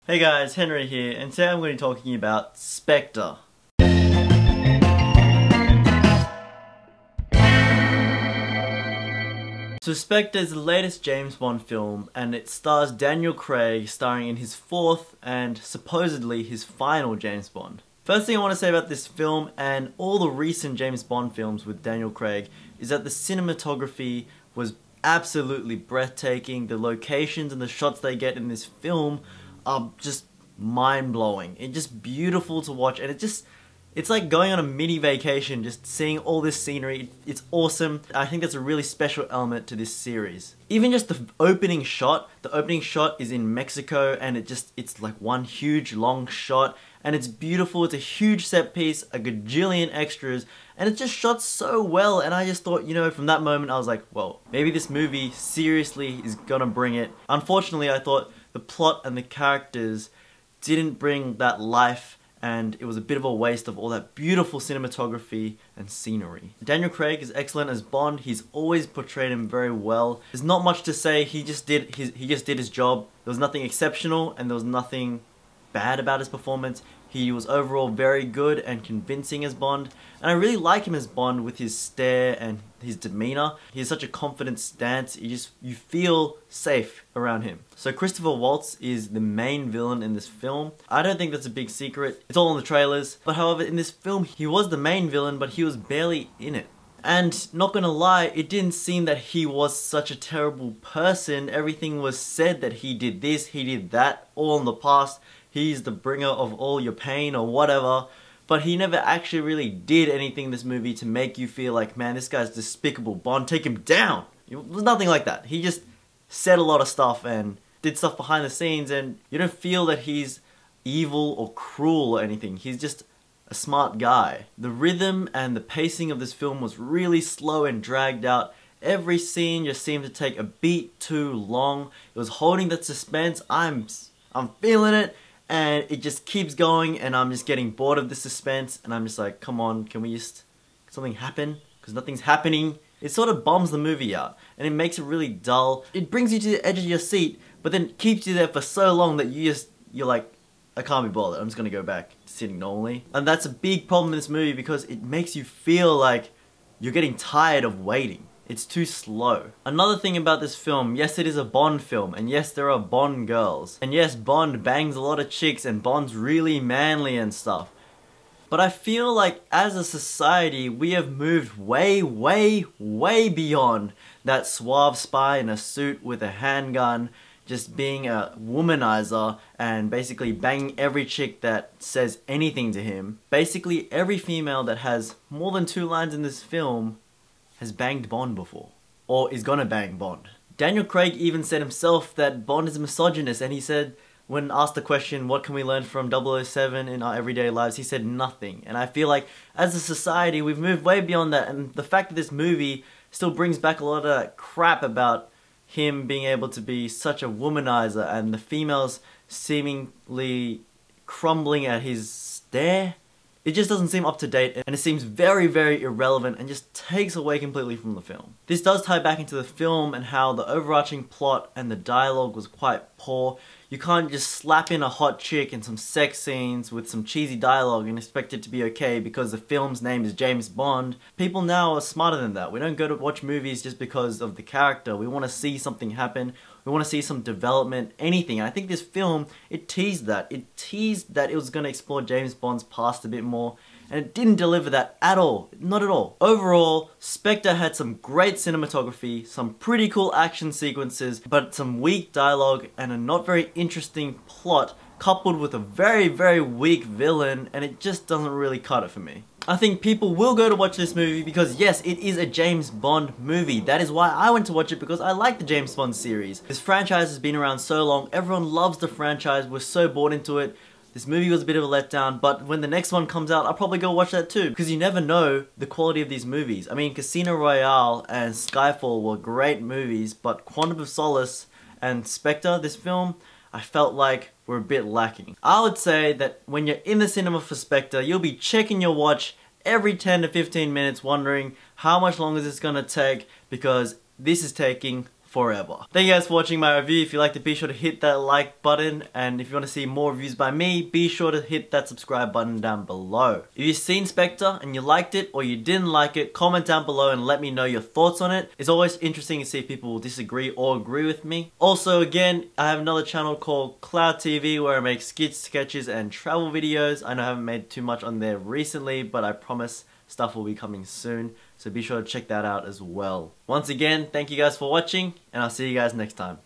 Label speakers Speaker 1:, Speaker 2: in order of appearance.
Speaker 1: Hey guys, Henry here, and today I'm going to be talking about Spectre. So Spectre is the latest James Bond film, and it stars Daniel Craig starring in his fourth and supposedly his final James Bond. First thing I want to say about this film and all the recent James Bond films with Daniel Craig is that the cinematography was absolutely breathtaking. The locations and the shots they get in this film are just mind-blowing. It's just beautiful to watch, and it's like going on a mini vacation, just seeing all this scenery. It's awesome. I think that's a really special element to this series. Even just the opening shot is in Mexico, and it's like one huge long shot, and it's beautiful. It's a huge set piece, a gajillion extras, and it's just shot so well. And I just thought, you know, from that moment I was like, well, maybe this movie seriously is gonna bring it. Unfortunately, I thought the plot and the characters didn't bring that life, and it was a bit of a waste of all that beautiful cinematography and scenery. Daniel Craig is excellent as Bond. He's always portrayed him very well. There's not much to say. He just did his job. There was nothing exceptional, and there was nothing bad about his performance. He was overall very good and convincing as Bond, and I really like him as Bond with his stare and his demeanor. He has such a confident stance. You feel safe around him. So Christopher Waltz is the main villain in this film. I don't think that's a big secret. It's all in the trailers. But however, in this film, he was the main villain, but he was barely in it. And not gonna lie, it didn't seem that he was such a terrible person. Everything was said that he did this, he did that, all in the past. He's the bringer of all your pain or whatever. But he never actually really did anything in this movie to make you feel like, man, this guy's despicable. Bond, take him down. It was nothing like that. He just said a lot of stuff and did stuff behind the scenes, and you don't feel that he's evil or cruel or anything. He's just a smart guy. The rhythm and the pacing of this film was really slow and dragged out. Every scene just seemed to take a beat too long. It was holding that suspense. I'm feeling it, and it just keeps going, and I'm just getting bored of the suspense, and I'm just like, come on, can something happen? Because nothing's happening. It sort of bombs the movie out, and it makes it really dull. It brings you to the edge of your seat, but then keeps you there for so long that you're like, I can't be bothered, I'm just gonna go back to sitting normally. And that's a big problem in this movie, because it makes you feel like you're getting tired of waiting. It's too slow. Another thing about this film, yes, it is a Bond film, and yes, there are Bond girls. And yes, Bond bangs a lot of chicks, and Bond's really manly and stuff. But I feel like as a society, we have moved way, way, way beyond that suave spy in a suit with a handgun, just being a womanizer and basically banging every chick that says anything to him. Basically, every female that has more than 2 lines in this film has banged Bond before, or is gonna bang Bond. Daniel Craig even said himself that Bond is a misogynist, and he said, when asked the question, what can we learn from 007 in our everyday lives, he said nothing. And I feel like, as a society, we've moved way beyond that, and the fact that this movie still brings back a lot of that crap about him being able to be such a womanizer, and the females seemingly crumbling at his stare, it just doesn't seem up to date, and it seems very, very irrelevant and just takes away completely from the film. This does tie back into the film and how the overarching plot and the dialogue was quite poor. You can't just slap in a hot chick and some sex scenes with some cheesy dialogue and expect it to be okay because the film's name is James Bond. People now are smarter than that. We don't go to watch movies just because of the character. We want to see something happen. We want to see some development, anything. And I think this film, it teased that. It teased that it was going to explore James Bond's past a bit more, and it didn't deliver that at all. Not at all. Overall, Spectre had some great cinematography, some pretty cool action sequences, but some weak dialogue and a not very interesting plot, coupled with a very, very weak villain, and it just doesn't really cut it for me. I think people will go to watch this movie because yes, it is a James Bond movie. That is why I went to watch it, because I like the James Bond series. This franchise has been around so long, everyone loves the franchise, we're so bought into it. This movie was a bit of a letdown, but when the next one comes out, I'll probably go watch that too, because you never know the quality of these movies. I mean, Casino Royale and Skyfall were great movies, but Quantum of Solace and Spectre, this film, I felt like were a bit lacking. I would say that when you're in the cinema for Spectre, you'll be checking your watch every 10 to 15 minutes wondering how much longer is this gonna take, because this is taking forever. Thank you guys for watching my review. If you liked it, be sure to hit that like button, and if you want to see more reviews by me, be sure to hit that subscribe button down below. If you've seen Spectre and you liked it or you didn't like it, comment down below and let me know your thoughts on it. It's always interesting to see if people will disagree or agree with me. Also, again, I have another channel called Clowd TV where I make skits, sketches and travel videos. I know I haven't made too much on there recently, but I promise stuff will be coming soon, so be sure to check that out as well. Once again, thank you guys for watching, and I'll see you guys next time.